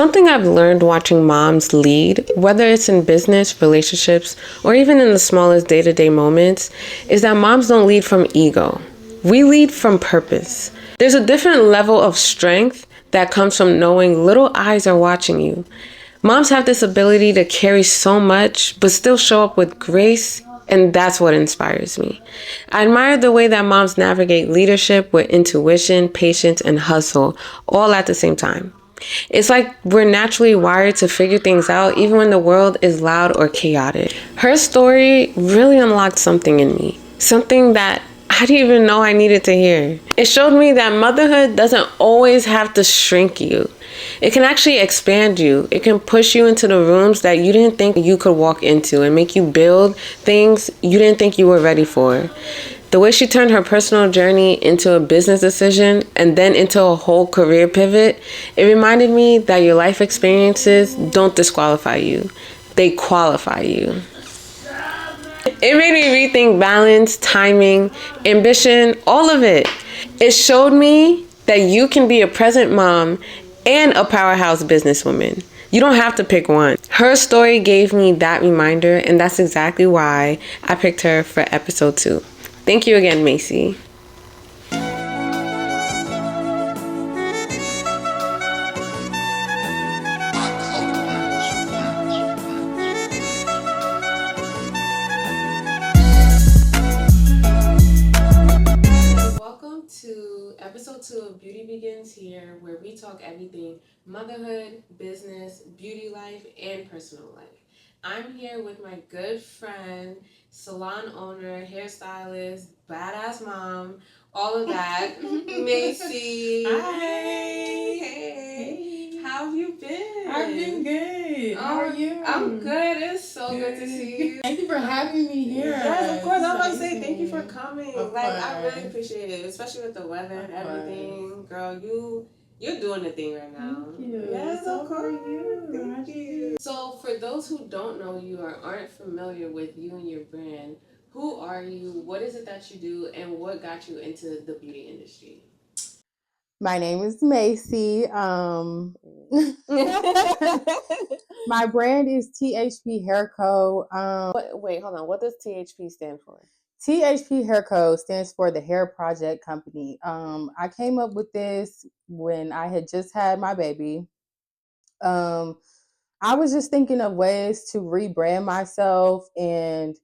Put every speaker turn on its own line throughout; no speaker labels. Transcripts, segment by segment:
Something I've learned watching moms lead, whether it's in business, relationships, or even in the smallest day-to-day moments, is that moms don't lead from ego. We lead from purpose. There's a different level of strength that comes from knowing little eyes are watching you. Moms have this ability to carry so much, but still show up with grace, and that's what inspires me. I admire the way that moms navigate leadership with intuition, patience, and hustle, all at the same time. It's like we're naturally wired to figure things out even when the world is loud or chaotic. Her story really unlocked something in me, something that I didn't even know I needed to hear. It showed me that motherhood doesn't always have to shrink you. It can actually expand you. It can push you into the rooms that you didn't think you could walk into and make you build things you didn't think you were ready for. The way she turned her personal journey into a business decision and then into a whole career pivot, it reminded me that your life experiences don't disqualify you. They qualify you. It made me rethink balance, timing, ambition, all of it. It showed me that you can be a present mom and a powerhouse businesswoman. You don't have to pick one. Her story gave me that reminder, and that's exactly why I picked her for episode 2. Thank you again, Macy. Welcome to episode 2 of Beauty Begins Here, where we talk everything motherhood, business, beauty life, and personal life. I'm here with my good friend, salon owner, hairstylist, badass mom, all of that, Macy.
Hi.
Hey. How have you been?
I've been good. How are you?
I'm good. It's so good to see you.
Thank you for having me here.
Yes, of course. I was about to say
Amazing.
thank you for coming.
Of
I really
course.
appreciate it, especially with the weather and
Of
everything. Girl, you're doing the thing right now.
Thank you.
Yes,
So
of course.
are you.
Thank you. So, for those who don't know you or aren't familiar with you and your brand, who are you? What is it that you do, and what got you into the beauty industry?
My name is Macy. My brand is THP Hair Co.
Wait, hold on. What does THP stand for?
THP Hair Co. stands for the Hair Project Company. I came up with this when I had just had my baby. I was just thinking of ways to rebrand myself and,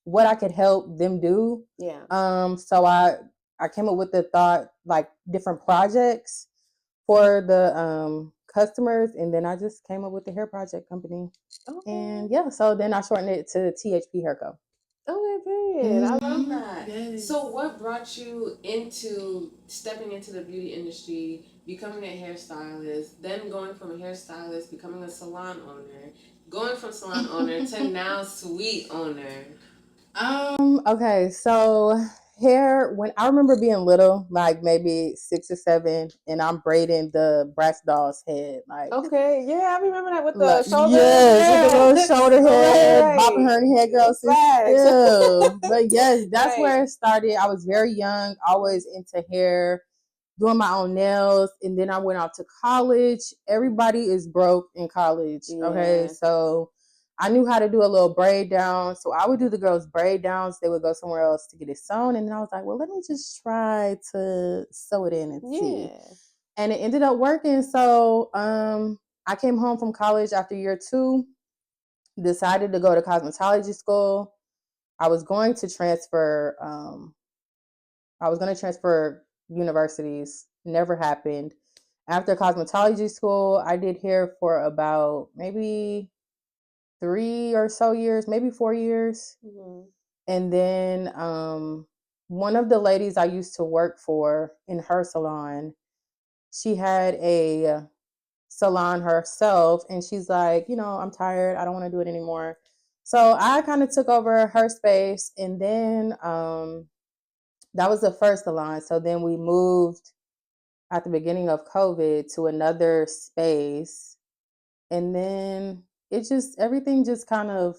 what I could help them do.
Yeah.
So I came up with the thought, like different projects for the customers, and then I just came up with the Hair Project Company.
Okay.
And yeah, so then I shortened it to THP Hair Co.
Okay, period. I love
Mhm.
that.
Yes.
So, what brought you into stepping into the beauty industry, becoming a hairstylist, then going from a hairstylist, becoming a salon owner, going from salon owner to now suite owner?
Okay, so hair, when I remember being little, like maybe 6 or 7, and I'm braiding the Bratz doll's head, like
Okay, yeah, I remember that with the shoulder.
yes, with the little shoulder head,
Right,
bopping her head girl
Facts.
still. But yes, that's
Right.
where it started. I was very young, always into hair, doing my own nails, and then I went out to college. Everybody is broke in college. Okay,
Yeah.
so I knew how to do a little braid down. So I would do the girls' braid downs. They would go somewhere else to get it sewn. And then I was like, well, let me just try to sew it in and see.
Yeah.
And it ended up working. So I came home from college after year 2, decided to go to cosmetology school. I was going to transfer. Universities. Never happened. After cosmetology school, I did hair for about maybe 3 or so years, maybe 4 years.
Mm-hmm.
And then one of the ladies I used to work for in her salon, she had a salon herself, and she's like, I'm tired. I don't want to do it anymore. So I kind of took over her space, and then that was the first salon. So then we moved at the beginning of COVID to another space. And then everything just kind of,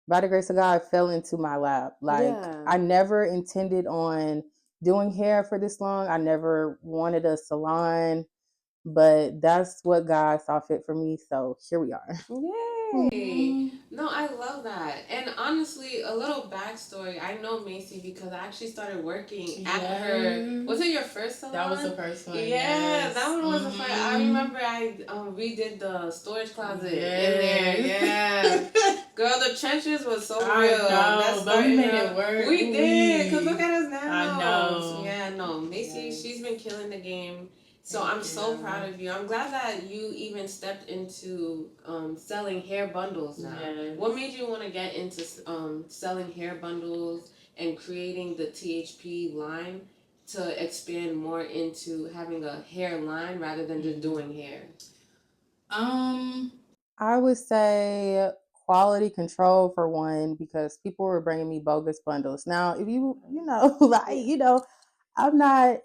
by the grace of God, fell into my lap. Like,
Yeah.
I never intended on doing hair for this long. I never wanted a salon, but that's what God saw fit for me. So here we are.
Yay! No, I love that. And honestly, a little backstory. I know Macy because I actually started working at her. Was it your first salon?
That was the first one.
Yeah,
yes.
that one was the first. I remember I redid the storage closet in there. Yeah. Girl, the trenches was so
I
real.
know, but we made it work.
We did, because look at us now.
I know.
Yeah, no. Macy, she's been killing the game. So I'm so proud of you. I'm glad that you even stepped into selling hair bundles now. Yes. What made you want to get into selling hair bundles and creating the THP line to expand more into having a hair line rather than just doing hair?
I would say quality control for one, because people were bringing me bogus bundles. Now, if I'm not,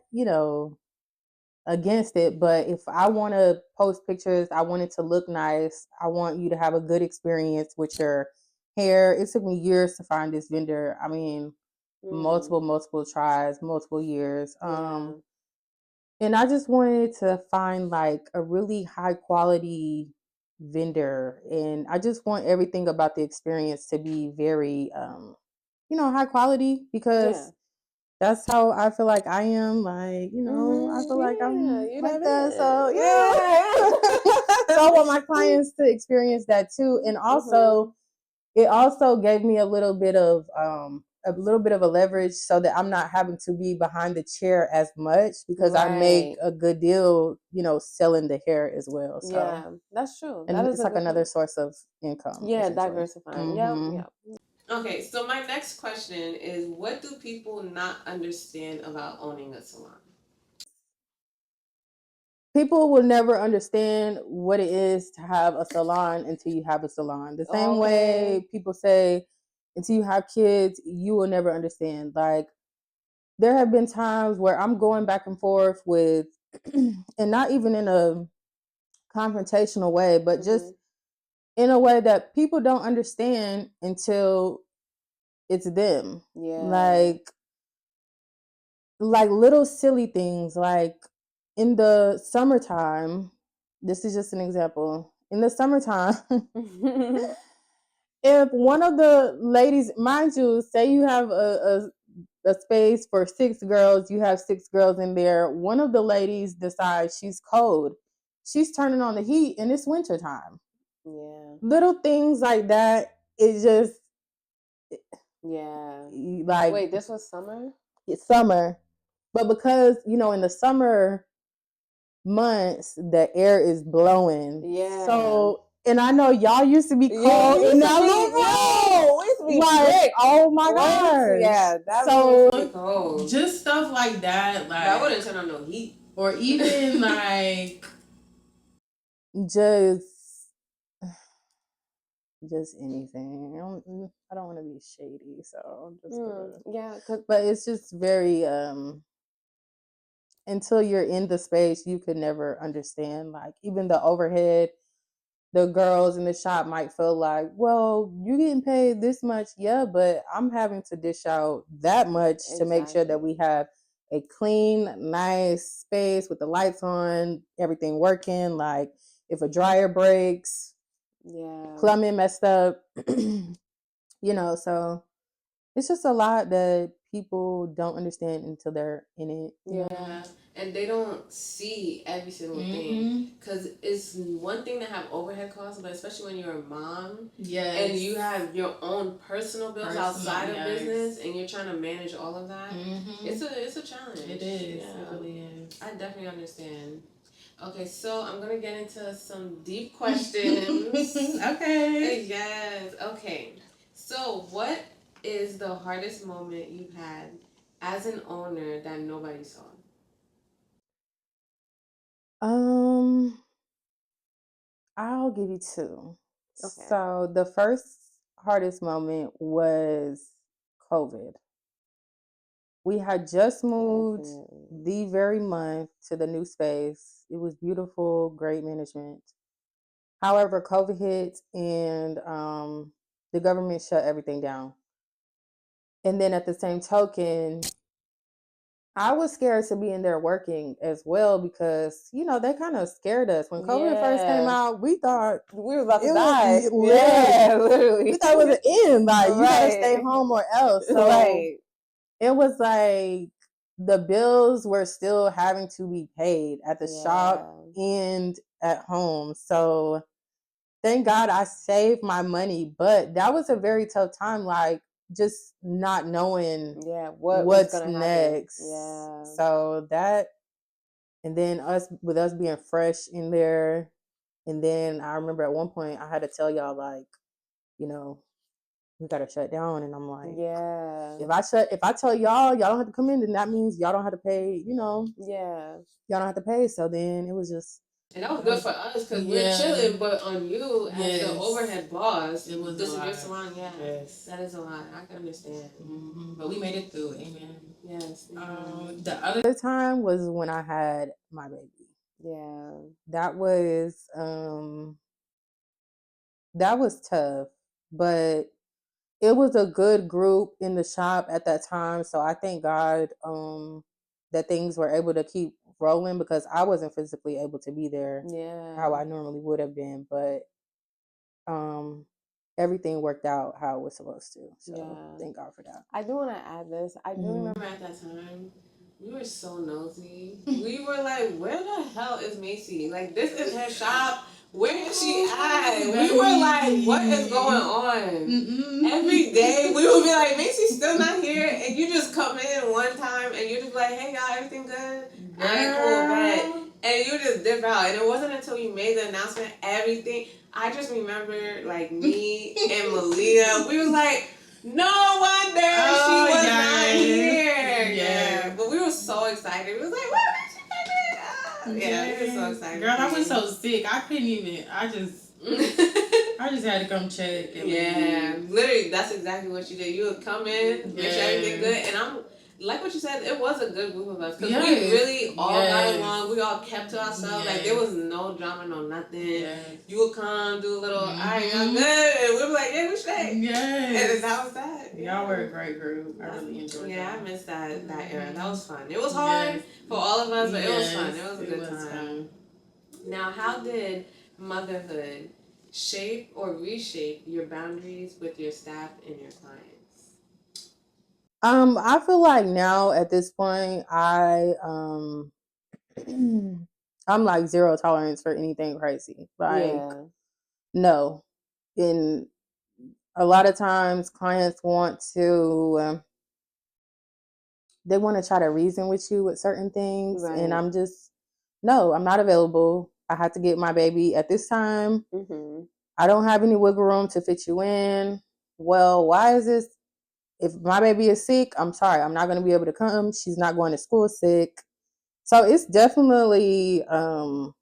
against it, but if I want to post pictures, I want it to look nice. I want you to have a good experience with your hair. It took me years to find this vendor. I mean, multiple tries, multiple years. And I just wanted to find like a really high quality vendor, and I just want everything about the experience to be very high quality, because that's how I feel like I am. Like, I feel like I'm like that. So, so I want my clients to experience that too. And also, it also gave me a little bit of a leverage, so that I'm not having to be behind the chair as much, because I make a good deal, selling the hair as well. So
yeah, that's true.
and it's like another source of income.
Yeah, diversifying. Yeah. Okay, so my next question is, what do people not understand about owning a salon?
People will never understand what it is to have a salon until you have a salon. The same way people say, until you have kids, you will never understand. Like, there have been times where I'm going back and forth with, and not even in a confrontational way, but just in a way that people don't understand until it's them. Yeah. Like little silly things, like in the summertime, this is just an example. In the summertime, if one of the ladies, mind you, say you have a space for 6 girls, you have 6 girls in there, one of the ladies decides she's cold, she's turning on the heat, and it's wintertime. Yeah. Little things like that, it just, like,
Wait, this was summer?
It's summer. But because, in the summer months, the air is blowing. Yeah. So, and I know y'all used to be cold in that little like, oh my gosh. Yeah, that was cold. Just stuff like that. Like,
I wouldn't turn on no heat.
Or even like just anything. I don't want to be shady, so just but it's just very until you're in the space, you could never understand. Like, even the overhead, the girls in the shop might feel like, well, you're getting paid this much, yeah, but I'm having to dish out that much to make sure that we have a clean, nice space with the lights on, everything working. Like, if a dryer breaks, plumbing messed up, so it's just a lot that people don't understand until they're in it.
Yeah. And they don't see every single thing. Because it's one thing to have overhead costs, but especially when you're a mom. Yes. And you have your own personal bills outside of business, and you're trying to manage all of that. It's a challenge. It is. Yeah. It really is. I definitely understand. Okay, so I'm going to get into some deep questions. Okay. Yes. Okay. So what is the hardest moment you've had as an owner that nobody saw?
I'll give you 2. Okay. So the first hardest moment was COVID. We had just moved the very month to the new space. It was beautiful, great management. However, COVID hit, and the government shut everything down. And then at the same token, I was scared to be in there working as well because, you know, they kind of scared us. When COVID first came out, we thought
we were about to
it
die.
was literally.
We
We thought it was the end. Like, you gotta stay home or else. So it was like the bills were still having to be paid at the shop and at home. So thank God I saved my money, but that was a very tough time. Like, just not knowing what's next. So that, and then us being fresh in there, and then I remember at one point I had to tell y'all, like, you know, we gotta shut down, and I'm like, if I tell y'all don't have to come in, then that means y'all don't have to pay, you know, y'all don't have to pay. So then it was just.
And that was good for us because we're chilling, but on you as the overhead boss, this is your salon. That is a lot. I can understand.
But we made it through. Amen.
Yes.
The other time was when I had my baby. That was tough, but it was a good group in the shop at that time. So I thank God that things were able to keep rolling because I wasn't physically able to be there how I normally would have been. But everything worked out how it was supposed to. So thank God for that.
I do want to add this. I do remember at that time, we were so nosy. We were like, where the hell is Macy? Like, this is her shop. Where is she at? We were like, what is going on? Every day, we would be like, Macy's still not here. And you just come in one time and you're just like, hey, y'all, everything good? All right, cool, bet. And you just dip out. And it wasn't until you made the announcement, everything. I just remember, like, me and Malia, we was like, no wonder she was not here. Yeah. But we were so excited. We was like, what is she doing? We were so excited.
Girl, I was so sick. I couldn't even. I just had to come check. And
literally, that's exactly what you did. You would come in, make sure everything good, and I'm like what you said. It was a good group of us because we really all got along. We all kept to ourselves. Like there was no drama, no nothing. You would come, do a little, all right, y'all good, and we were like, yeah, we straight. And then that was that.
Y'all were a great group. I really enjoyed it.
Yeah, I missed that era. That was fun. It was hard for all of us, but it was fun. It was a good time. Now, how did motherhood shape or reshape your boundaries with your staff and your clients?
I feel like now at this point, I'm like zero tolerance for anything crazy. Like, no. And a lot of times clients want to, they want to try to reason with you with certain things. And I'm just, no, I'm not available. I had to get my baby at this time. I don't have any wiggle room to fit you in. Well, why is this? If my baby is sick, I'm sorry, I'm not going to be able to come. She's not going to school sick. So it's definitely been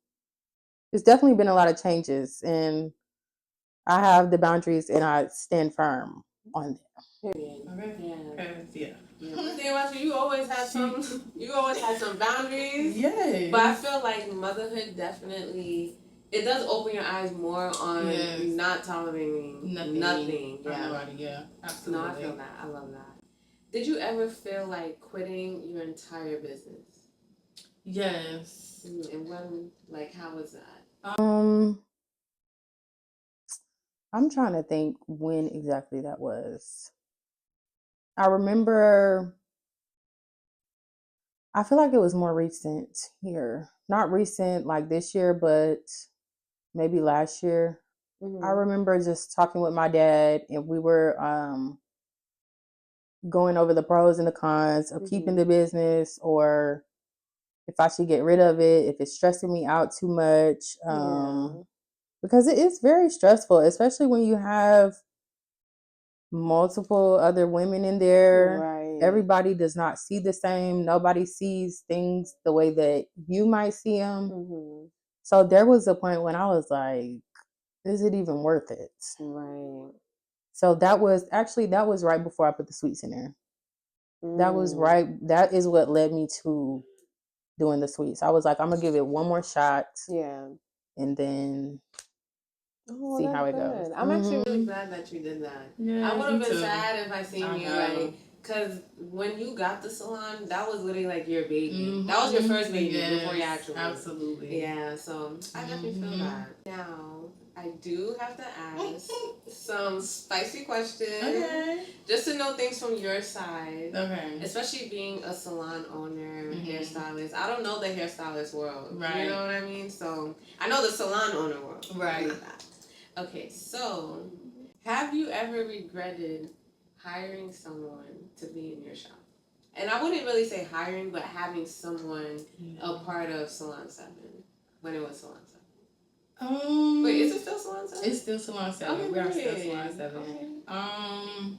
a lot of changes, and I have the boundaries and I stand firm on them.
You always had some boundaries. But I feel like motherhood definitely it does open your eyes more on not tolerating nothing. Absolutely. No, I feel that. I love that. Did you ever feel like quitting your entire business?
Yes.
And when, like, how was that?
I'm trying to think when exactly that was. I remember, I feel like it was more recent here. Not recent like this year, but maybe last year. I remember just talking with my dad, and we were going over the pros and the cons of keeping the business, or if I should get rid of it, if it's stressing me out too much. Because it is very stressful, especially when you have multiple other women in there. Everybody does not see the same. Nobody sees things the way that you might see them. So there was a point when I was like, is it even worth it? So that was right before I put the sweets in there. That is what led me to doing the sweets. I was like, I'm gonna give it one more shot. And then see how it goes.
I'm actually really glad that you did that. I would have been sad if I seen you like Because when you got the salon, that was literally like your baby. That was your first baby before you actually.
Absolutely.
Yeah, so I definitely feel that. Now, I do have to ask some spicy questions.
Okay.
Just to know things from your side.
Okay.
Especially being a salon owner, hairstylist. I don't know the hairstylist world.
Right.
You know what I mean? So, I know the salon owner world.
Right.
Okay, so have you ever regretted hiring someone to be in your shop? And I wouldn't really say hiring, but having someone a part of Salon 7 when it was Salon 7. Wait, is it still Salon 7?
It's still Salon 7.
Okay,
we are still Salon 7.
Okay.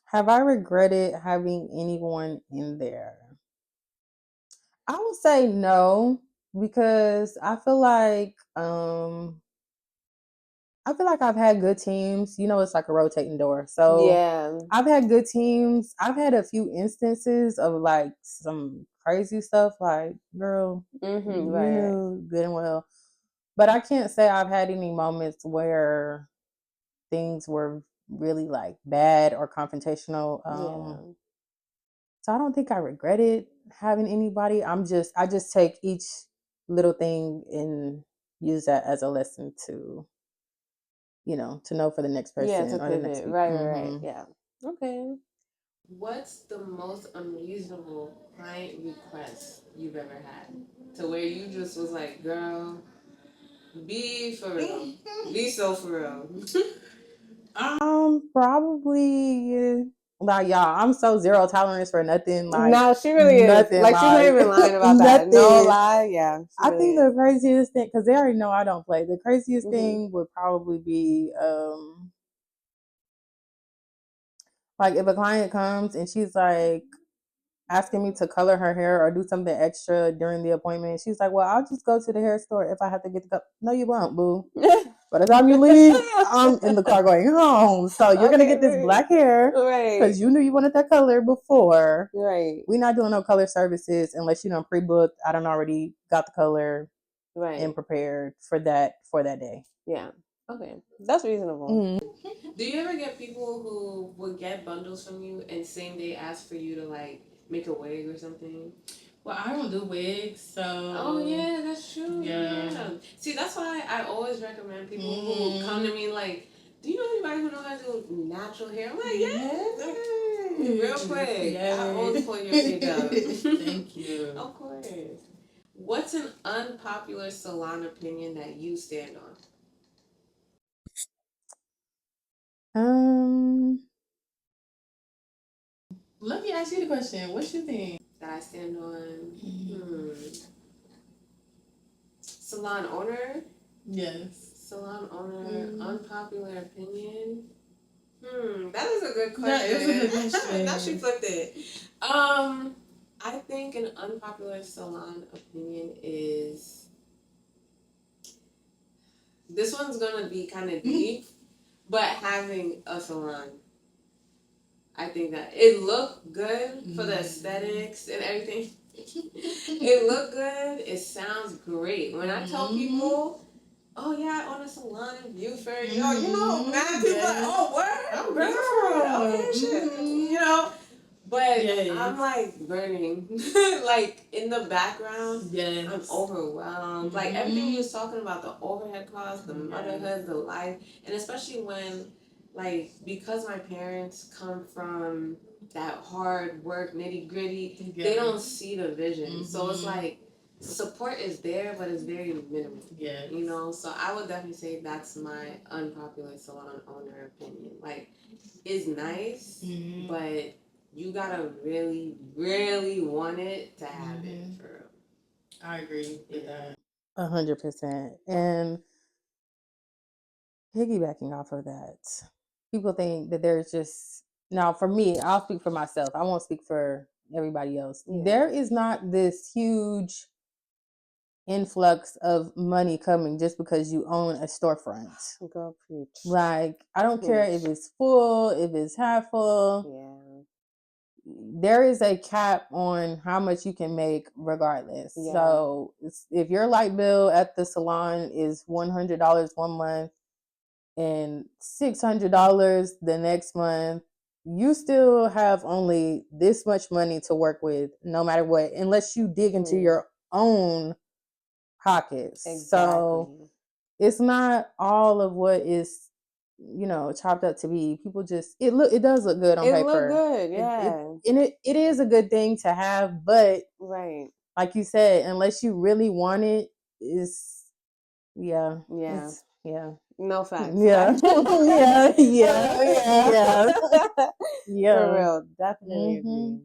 Have I regretted having anyone in there? I would say no, because I feel like I've had good teams. You know, it's like a rotating door. So
Yeah.
I've had good teams. I've had a few instances of like some crazy stuff, like, girl, you knew good and well. But I can't say I've had any moments where things were really like bad or confrontational. So I don't think I regretted having anybody. I just take each little thing and use that as a lesson to, to know for the next person
Yeah, to
or the next
pivot.
week.
Right. Yeah. Okay. What's the most unreasonable client request you've ever had? To where you just was like, girl, be for real. Be so for real.
Probably like, y'all, I'm so zero tolerance for nothing. Like,
no, she really
nothing,
is. Like, she's not even lying about that. No lie. Yeah.
I think the craziest thing, because they already know I don't play. The craziest thing would probably be like if a client comes and she's like asking me to color her hair or do something extra during the appointment. She's like, well, I'll just go to the hair store if I have to get the color. No, you won't, boo. By the time you leave, I'm in the car going home. So you're going to get this black hair because you knew you wanted that color before.
Right.
We're not doing no color services unless you don't pre-booked. I done already got the color and prepared for that day.
Yeah. Okay. That's reasonable. Do you ever get people who would get bundles from you and same day ask for you to like make a wig or something?
Well, I don't do wigs, so.
Oh yeah, that's true.
Yeah.
See, that's why I always recommend people who come to me like, do you know anybody who knows how to do natural hair? I'm like, yeah. Real quick.
Yes.
I always pull your page up.
Thank you.
Of course. What's an unpopular salon opinion that you stand on?
Let me ask you the question. What you think?
That I stand on? Salon owner?
Yes.
Salon owner, unpopular opinion? That is a good question.
That is a good question.
Now she flipped it. I think an unpopular salon opinion is, this one's gonna be kind of deep, but having a salon. I think that it looked good for the aesthetics and everything. It looked good. It sounds great. When I tell people, oh yeah, I own a salon in Buford, you know, mad people like, oh what? Buford, okay, shit, you know. But I'm like burning, like in the background. Yes. I'm overwhelmed. Like everything you was talking about, the overhead costs, the motherhood, the life, and especially when, like, because my parents come from that hard work, nitty gritty, they don't see the vision. So it's like support is there, but it's very minimal. Yeah. You know, so I would definitely say that's my unpopular salon owner opinion. Like, it's nice, but you gotta really, really want it to have it for real.
I agree with that.
100%. And piggybacking off of that, people think that there's just, now for me, I'll speak for myself. I won't speak for everybody else. Yeah. There is not this huge influx of money coming just because you own a storefront.
Girl, preach.
Like, I don't care if it's full, if it's half full.
Yeah.
There is a cap on how much you can make regardless. Yeah. So if your light bill at the salon is $100 one month and $600 the next month, you still have only this much money to work with, no matter what, unless you dig into your own pockets. Exactly. So it's not all of what is, chopped up to be. People just it does look good on paper. It look good, yeah. And it is a good thing to have, but right, like you said, unless you really want it, it's yeah. No facts. Yeah. Yeah. For real. Definitely agree.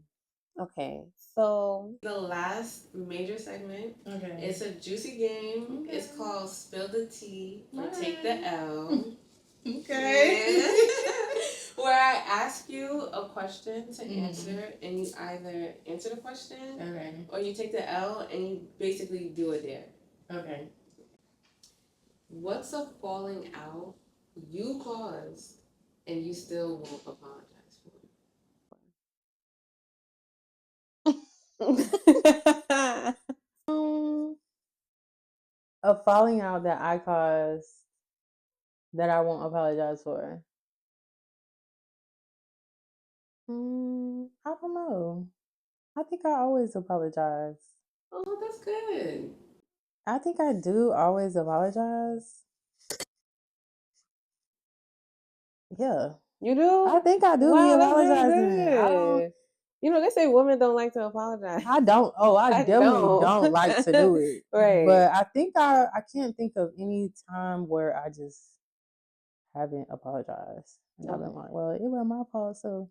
Okay. So
the last major segment is a juicy game. Okay. It's called Spill the Tea or Take the L. Okay. Where I ask you a question to answer, and you either answer the question, or you take the L and you basically do a dare. Okay. What's a falling out you caused and you still won't apologize
for? A falling out that I caused that I won't apologize for. I don't know. I think I always apologize.
Oh, that's good.
I think I do always apologize. Yeah. You do? I think I do be apologizing. I don't.
They say women don't like to apologize.
I don't. Oh, I definitely don't like to do it. Right. But I think I can't think of any time where I just haven't apologized. And I've been like, well, it wasn't my fault. So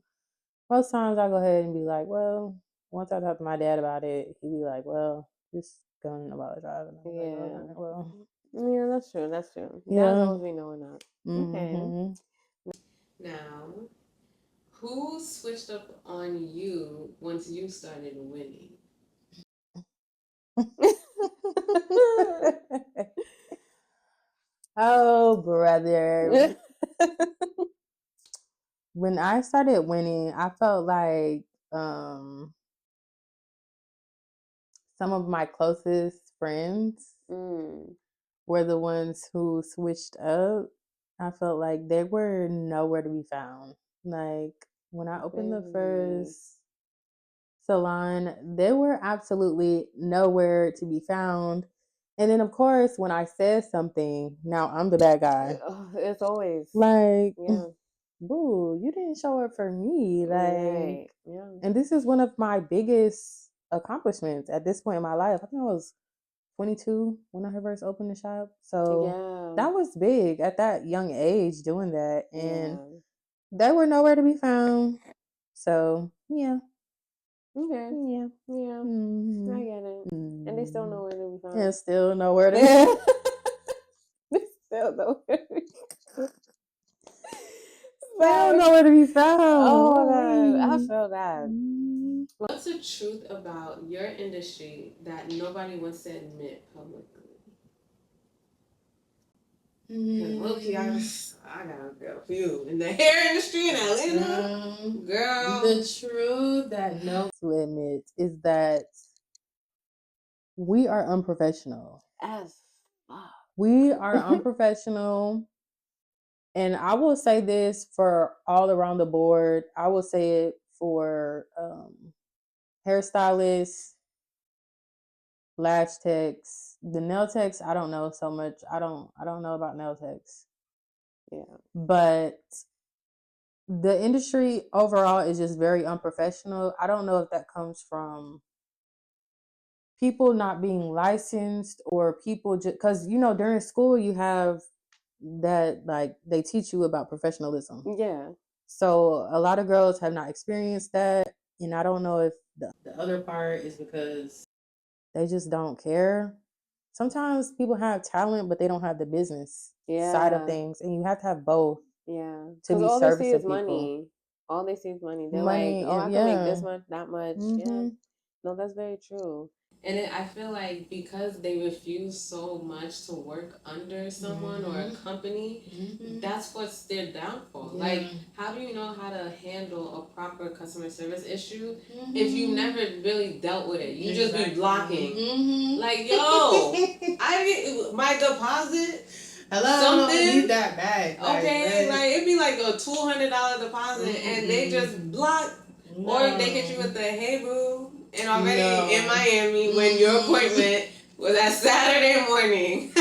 most times I go ahead and be like, well, once I talk to my dad about it, he'd be like, well, just go and apologize. And I'm like, okay, well.
Yeah, that's true. That's true. Yeah. Dad's always be knowing that. Okay. Now, who switched up on you once you started winning?
Oh, brother. When I started winning, I felt like some of my closest friends were the ones who switched up. I felt like they were nowhere to be found. Like when I opened the first salon, they were absolutely nowhere to be found. And then, of course, when I said something, now I'm the bad guy.
It's always
like, boo, you didn't show up for me. Like, and this is one of my biggest accomplishments at this point in my life. I think I was 22 when I first opened the shop. So that was big at that young age doing that. And they were nowhere to be found. So, yeah. Okay. Yeah. Yeah. Mm-hmm. I get it. Mm-hmm. And they still know where to be found. And still know where to be found. They still know where to be found. They don't know where to be found. Oh my God. I feel that.
Mm-hmm. What's the truth about your industry that nobody wants to admit publicly? Look, I got a few in the hair industry in Atlanta. Girl.
The truth that no to admit is that we are unprofessional. As fuck. We are unprofessional. And I will say this for all around the board. I will say it for hairstylists, lash techs, the nail techs. I don't know so much. I don't know about nail techs. Yeah, but the industry overall is just very unprofessional. I don't know if that comes from people not being licensed or people just because during school you have that, like, they teach you about professionalism. Yeah. So a lot of girls have not experienced that, and I don't know if the other part is because they just don't care. Sometimes people have talent, but they don't have the business side of things, and you have to have both. Yeah, because all they see is money. All they see is money. They're like, oh, I can make this much, that much. Yeah. No, that's very true.
And I feel like because they refuse so much to work under someone or a company, that's what's their downfall. Yeah. Like, how do you know how to handle a proper customer service issue if you never really dealt with it? You just be blocking. Like, yo, my deposit,
Hello,
something.
Need that back.
Okay, like it'd be like a $200 deposit, and they just block, or they hit you with the hey boo, and already in Miami when your appointment was at Saturday morning.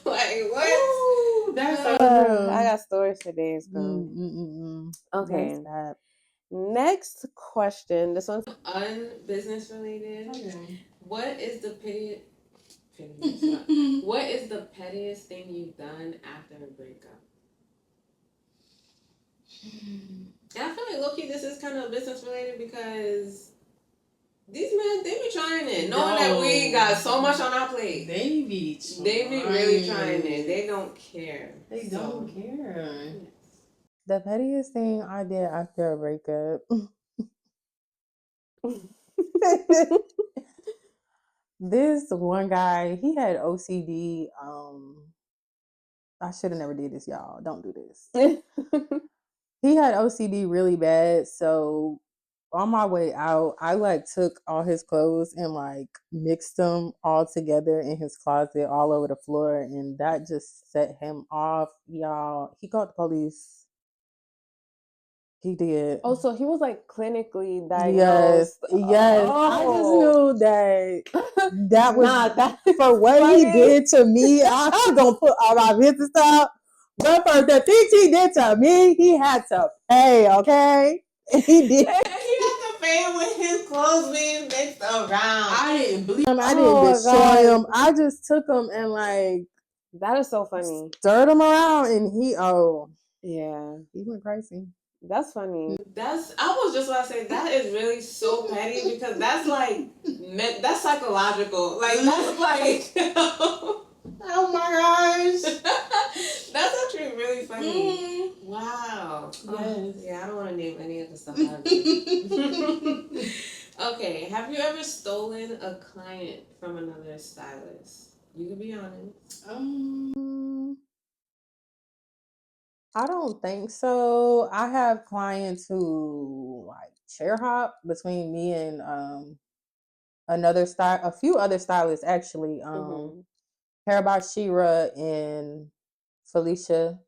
Like what?
Ooh, that's so
I got stories for days, girl. Okay.
That's bad.
Next question. This one's
Unbusiness related.
Okay.
What is the what is the pettiest thing you've done after a breakup? And I feel like low-key this is kind of business related because these men, they be trying it. Knowing that we got so much on our plate.
They be
really trying it. They don't care.
They don't care.
The pettiest thing I did after a breakup. This one guy, he had OCD. I should have never did this, y'all. Don't do this. He had OCD really bad, so on my way out, I like took all his clothes and like mixed them all together in his closet all over the floor, and that just set him off, y'all. He called the police. He did.
Oh, so he was like clinically
Yes,
diagnosed.
yes. I just knew that was for what
funny.
he did to me. I'm gonna put all my business up. But for the things he did to me, he had to pay. Okay, he did.
He had to pay with his clothes being mixed around.
I didn't believe
I didn't destroy him. I just took him and like
that is so funny.
stirred him around, and he
he
went crazy.
That's funny.
I was just about to say that is really so petty because that's like that's psychological. Like that's like
oh my gosh.
That's actually really funny. Wow.
Yes.
Yeah, I don't want to name any of the stuff I've done. Okay, have you ever stolen a client from another stylist? You can be honest.
I don't think so. I have clients who like chair hop between me and a few other stylists actually. Hair by Shira and Felicia,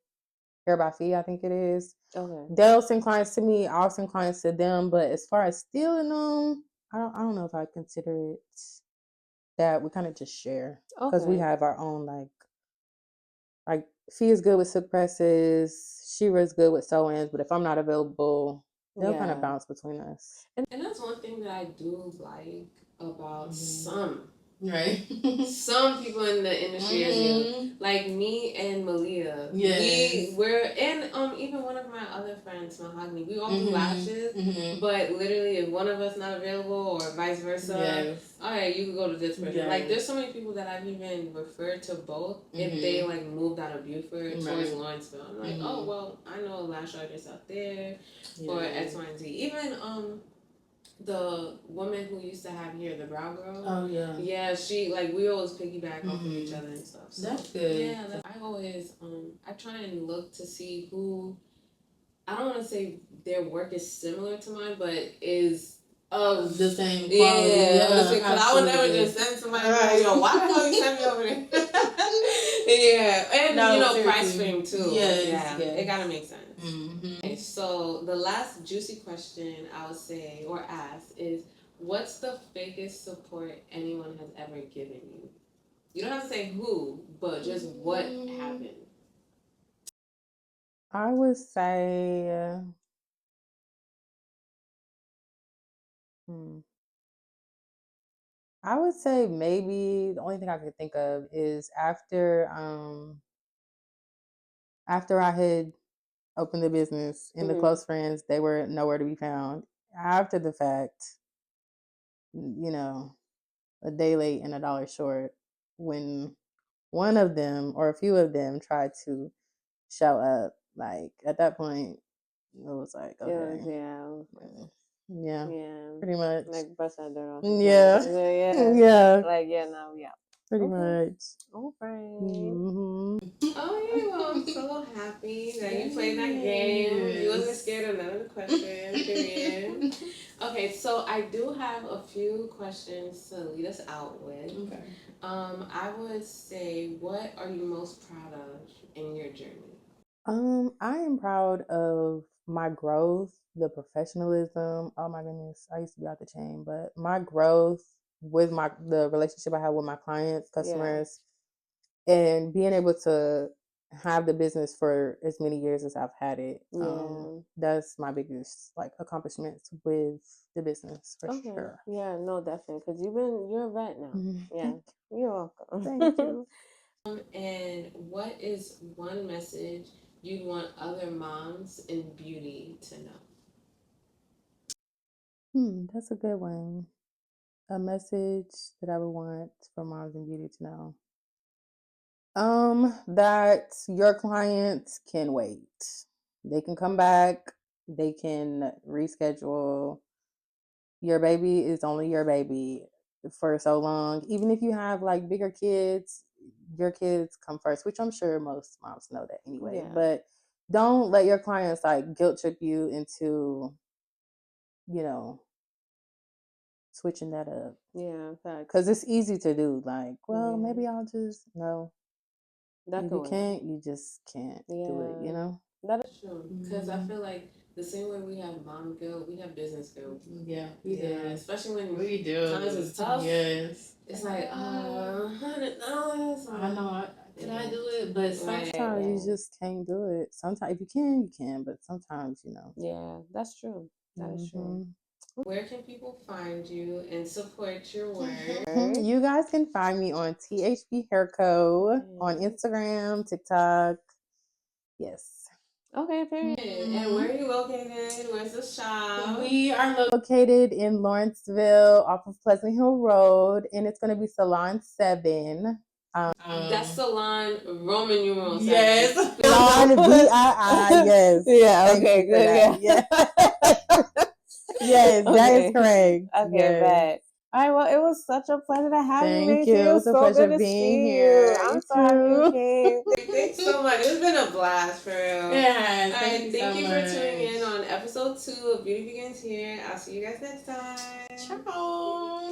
Hair by Fee, I think it is.
Okay.
They'll send clients to me, I'll send clients to them. But as far as stealing them, I don't know if I consider it that. We kind of just share because we have our own like Fee is good with silk presses, Shira is good with sew-ins, but if I'm not available, they'll kind of bounce between us.
And that's one thing that I do like about some people in the industry as you. Like me and Malia.
Yes.
We're and even one of my other friends, Mahogany, we all do lashes. But literally if one of us not available or vice versa, all right, you can go to this person. Like there's so many people that I've even referred to both if they like moved out of Buford towards Lawrenceville. I'm like, oh well, I know a lash artist out there for X, Y, and Z. Even the woman who used to have here, the brow girl.
Oh yeah.
Yeah, she like we always piggyback off of each other and stuff. So,
that's good.
Yeah, I always I try and look to see who, I don't want to say their work is similar to mine, but is of
the same quality.
Yeah, because I would never just send somebody. Yo, why the hell you send me over there? And seriously. Price frame too. Yes. It gotta make sense. Okay, so the last juicy question I would say or ask is, what's the fakest support anyone has ever given you? You don't have to say who, but just what happened.
I would say maybe the only thing I could think of is after I had opened the business and the close friends, they were nowhere to be found. After the fact, a day late and a dollar short, when one of them or a few of them tried to show up, like at that point, it was like, okay. Yeah, pretty much.
Like bust that door off.
Yeah. Pretty much.
Okay.
Oh yeah, well I'm so happy that you played that game. You wasn't scared of none of the questions. Period. Okay, so I do have a few questions to lead us out with. Okay. I would say, what are you most proud of in your journey?
I am proud of my growth, the professionalism. Oh my goodness, I used to be out the chain, but my growth with the relationship I have with my clients, customers, and being able to have the business for as many years as I've had it. That's my biggest accomplishments with the business for sure.
Yeah, no, definitely, because you're a vet now. Yeah, you're welcome.
Thank you.
And what is one message you'd want other moms in beauty to know?
That's a good one. A message that I would want for moms in beauty to know. That your clients can wait. They can come back. They can reschedule. Your baby is only your baby for so long. Even if you have bigger kids, your kids come first, which I'm sure most moms know that anyway.
Yeah.
But don't let your clients guilt trip you into, switching that up.
Yeah,
because it's easy to do. Maybe I'll just no. If you can't, you just can't do it.
That is true. Because I feel like the same way we have mom guilt, we have business guilt.
Yeah, we do.
Especially when
we do.
times is tough.
Yes.
It's $100.
I know. Can I do it? But
sometimes you just can't do it. Sometimes if you can, you can. But sometimes,
Yeah, that's true. That is true.
Where can people find you and support your work?
You guys can find me on THB Hair Co. on Instagram, TikTok. Yes.
Okay, period.
And where are you located? Where's the shop?
We are
located in Lawrenceville off of Pleasant Hill Road, and it's going to be Salon 7.
That's Salon Roman numeral 7.
Yes.
Salon VII. Yes.
Yeah. Okay. Good.
Yeah. Yes, that is correct.
Okay. Bet. All right. Well, it was such a pleasure to have you.
Thank you. It was a pleasure being here.
I'm so happy you came.
Thanks so much. It's been a blast for real.
It has.
Thank you for tuning in on episode 2 of Beauty Begins Here. I'll see you guys next time.
Ciao.